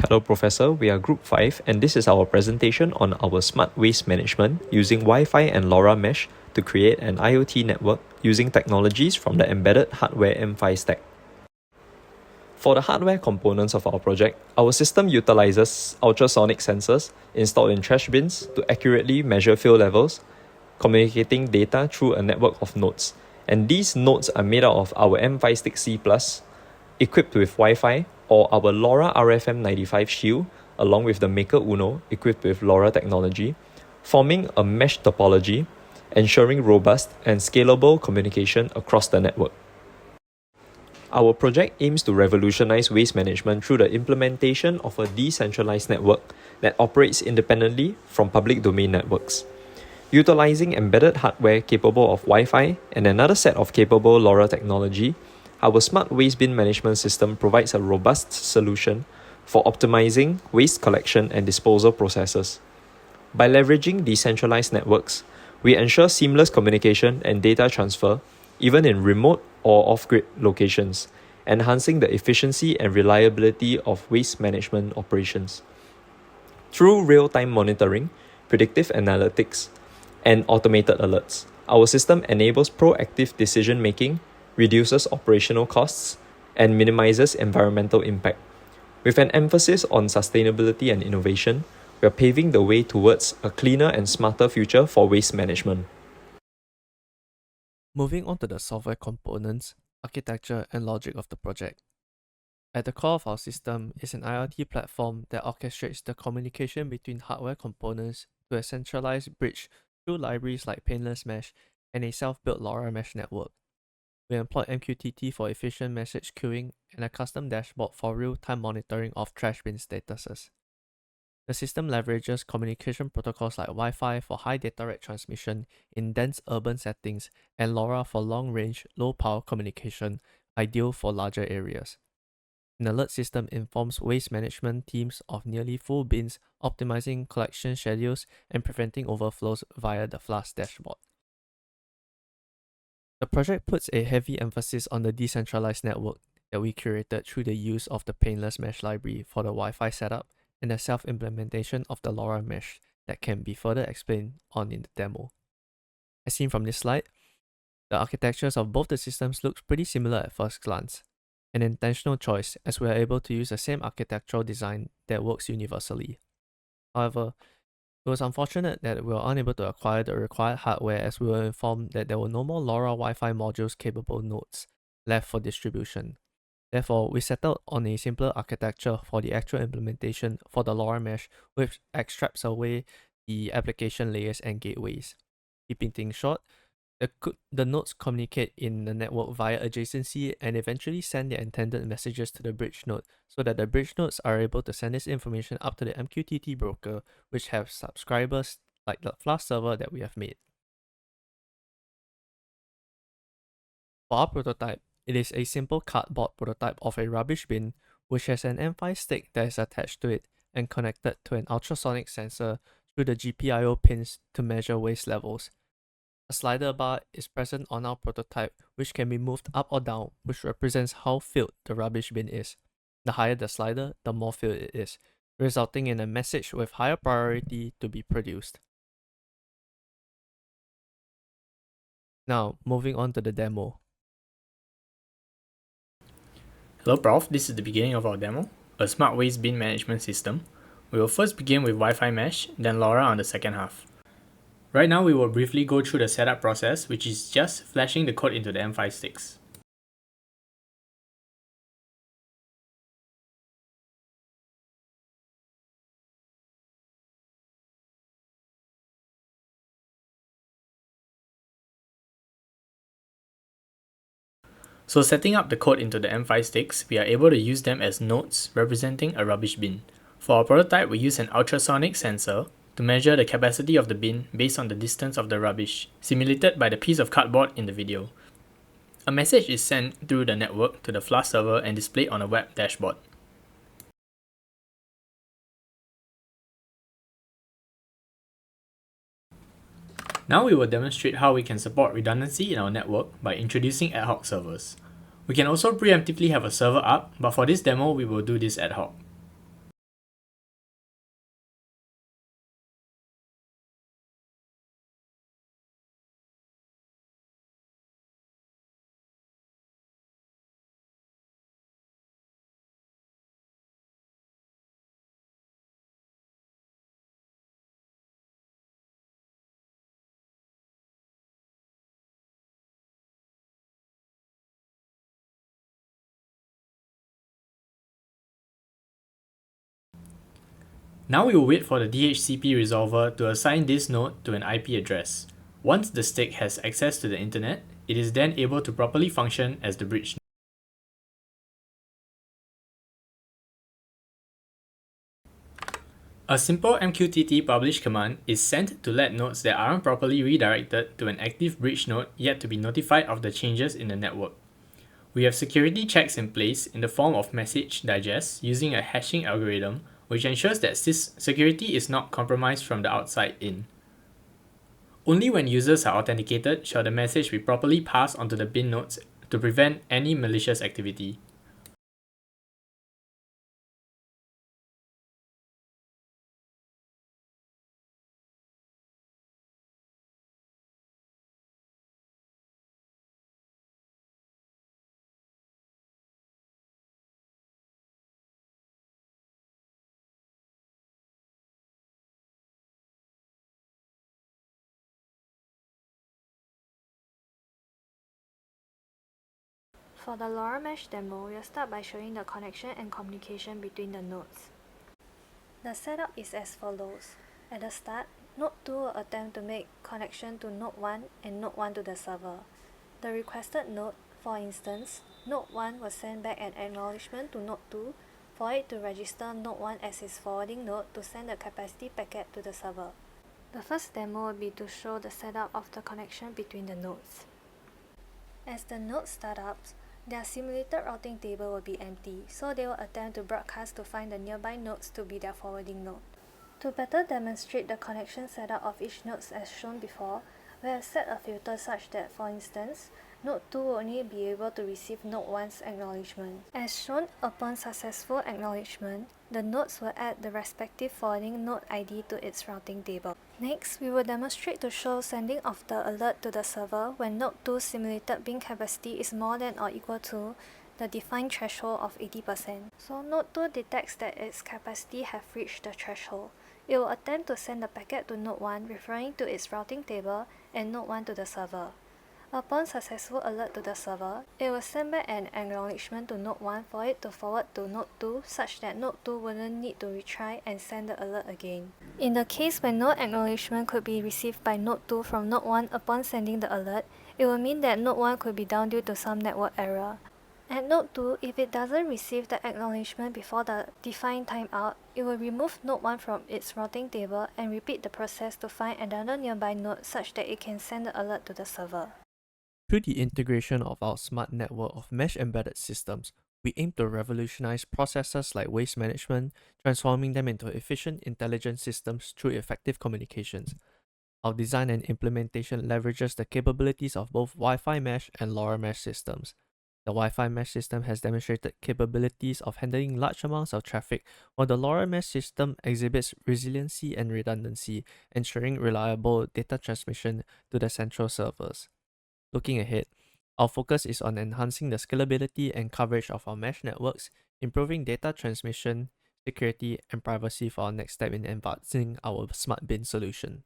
Hello Professor, we are Group 5 and this is our presentation on our smart waste management using Wi-Fi and LoRa mesh to create an IoT network using technologies from the embedded hardware M5 stack. For the hardware components of our project, our system utilizes ultrasonic sensors installed in trash bins to accurately measure fill levels, communicating data through a network of nodes. And these nodes are made out of our M5 Stick C+, equipped with Wi-Fi, or our LoRa RFM95 shield, along with the Maker Uno, equipped with LoRa technology, forming a mesh topology, ensuring robust and scalable communication across the network. Our project aims to revolutionize waste management through the implementation of a decentralized network that operates independently from public domain networks. Utilizing embedded hardware capable of Wi-Fi and another set of capable LoRa technology, our smart waste bin management system provides a robust solution for optimizing waste collection and disposal processes. By leveraging decentralized networks, we ensure seamless communication and data transfer, even in remote or off-grid locations, enhancing the efficiency and reliability of waste management operations. Through real-time monitoring, predictive analytics, and automated alerts, our system enables proactive decision-making, reduces operational costs, and minimizes environmental impact. With an emphasis on sustainability and innovation, we are paving the way towards a cleaner and smarter future for waste management. Moving on to the software components, architecture, and logic of the project. At the core of our system is an IoT platform that orchestrates the communication between hardware components to a centralized bridge through libraries like Painless Mesh and a self-built LoRa mesh network. We employ MQTT for efficient message queuing and a custom dashboard for real-time monitoring of trash bin statuses. The system leverages communication protocols like Wi-Fi for high data rate transmission in dense urban settings and LoRa for long-range, low-power communication, ideal for larger areas. An alert system informs waste management teams of nearly full bins, optimizing collection schedules and preventing overflows via the Flask dashboard. The project puts a heavy emphasis on the decentralized network that we curated through the use of the Painless Mesh library for the Wi-Fi setup and the self-implementation of the LoRa mesh that can be further explained on in the demo. As seen from this slide, the architectures of both the systems looks pretty similar at first glance, an intentional choice as we are able to use the same architectural design that works universally. However, it was unfortunate that we were unable to acquire the required hardware as we were informed that there were no more LoRa Wi-Fi modules capable nodes left for distribution. Therefore, we settled on a simpler architecture for the actual implementation for the LoRa mesh, which extracts away the application layers and gateways. Keeping things short, the nodes communicate in the network via adjacency and eventually send their intended messages to the bridge node so that the bridge nodes are able to send this information up to the MQTT broker, which have subscribers like the Flask server that we have made. For our prototype, it is a simple cardboard prototype of a rubbish bin which has an M5 stick that is attached to it and connected to an ultrasonic sensor through the GPIO pins to measure waste levels. A slider bar is present on our prototype which can be moved up or down, which represents how filled the rubbish bin is. The higher the slider, the more filled it is, resulting in a message with higher priority to be produced. Now, moving on to the demo. Hello Prof, this is the beginning of our demo, a smart waste bin management system. We will first begin with Wi-Fi mesh, then LoRa on the second half. Right now we will briefly go through the setup process, which is just flashing the code into the M5 sticks. So setting up the code into the M5 sticks, we are able to use them as nodes representing a rubbish bin. For our prototype, we use an ultrasonic sensor to measure the capacity of the bin based on the distance of the rubbish, simulated by the piece of cardboard in the video. A message is sent through the network to the Flask server and displayed on a web dashboard. Now we will demonstrate how we can support redundancy in our network by introducing ad hoc servers. We can also preemptively have a server up, but for this demo we will do this ad hoc. Now we will wait for the DHCP resolver to assign this node to an IP address. Once the stick has access to the internet, it is then able to properly function as the bridge. A simple MQTT publish command is sent to let nodes that aren't properly redirected to an active bridge node yet to be notified of the changes in the network. We have security checks in place in the form of message digests using a hashing algorithm, which ensures that security is not compromised from the outside in. Only when users are authenticated shall the message be properly passed onto the bin nodes to prevent any malicious activity. For the LoRa Mesh demo, we'll start by showing the connection and communication between the nodes. The setup is as follows. At the start, Node 2 will attempt to make connection to Node 1 and Node 1 to the server. The requested node, for instance, Node 1 will send back an acknowledgement to Node 2 for it to register Node 1 as its forwarding node to send the capacity packet to the server. The first demo will be to show the setup of the connection between the nodes. As the nodes start up, their simulated routing table will be empty, so they will attempt to broadcast to find the nearby nodes to be their forwarding node. To better demonstrate the connection setup of each node as shown before, we have set a filter such that, for instance, Node 2 will only be able to receive Node 1's acknowledgement. As shown, upon successful acknowledgement, the nodes will add the respective forwarding node ID to its routing table. Next, we will demonstrate to show sending of the alert to the server when Node 2's simulated bin capacity is more than or equal to the defined threshold of 80%. So Node 2 detects that its capacity have reached the threshold. It will attempt to send the packet to Node 1 referring to its routing table and Node 1 to the server. Upon successful alert to the server, it will send back an acknowledgement to Node 1 for it to forward to Node 2 such that Node 2 wouldn't need to retry and send the alert again. In the case when no acknowledgement could be received by Node 2 from Node 1 upon sending the alert, it will mean that Node 1 could be down due to some network error. At Node 2, if it doesn't receive the acknowledgement before the defined timeout, it will remove Node 1 from its routing table and repeat the process to find another nearby node such that it can send the alert to the server. Through the integration of our smart network of mesh-embedded systems, we aim to revolutionize processes like waste management, transforming them into efficient, intelligent systems through effective communications. Our design and implementation leverages the capabilities of both Wi-Fi mesh and LoRa mesh systems. The Wi-Fi mesh system has demonstrated capabilities of handling large amounts of traffic, while the LoRa mesh system exhibits resiliency and redundancy, ensuring reliable data transmission to the central servers. Looking ahead, our focus is on enhancing the scalability and coverage of our mesh networks, improving data transmission, security, and privacy for our next step in advancing our smart bin solution.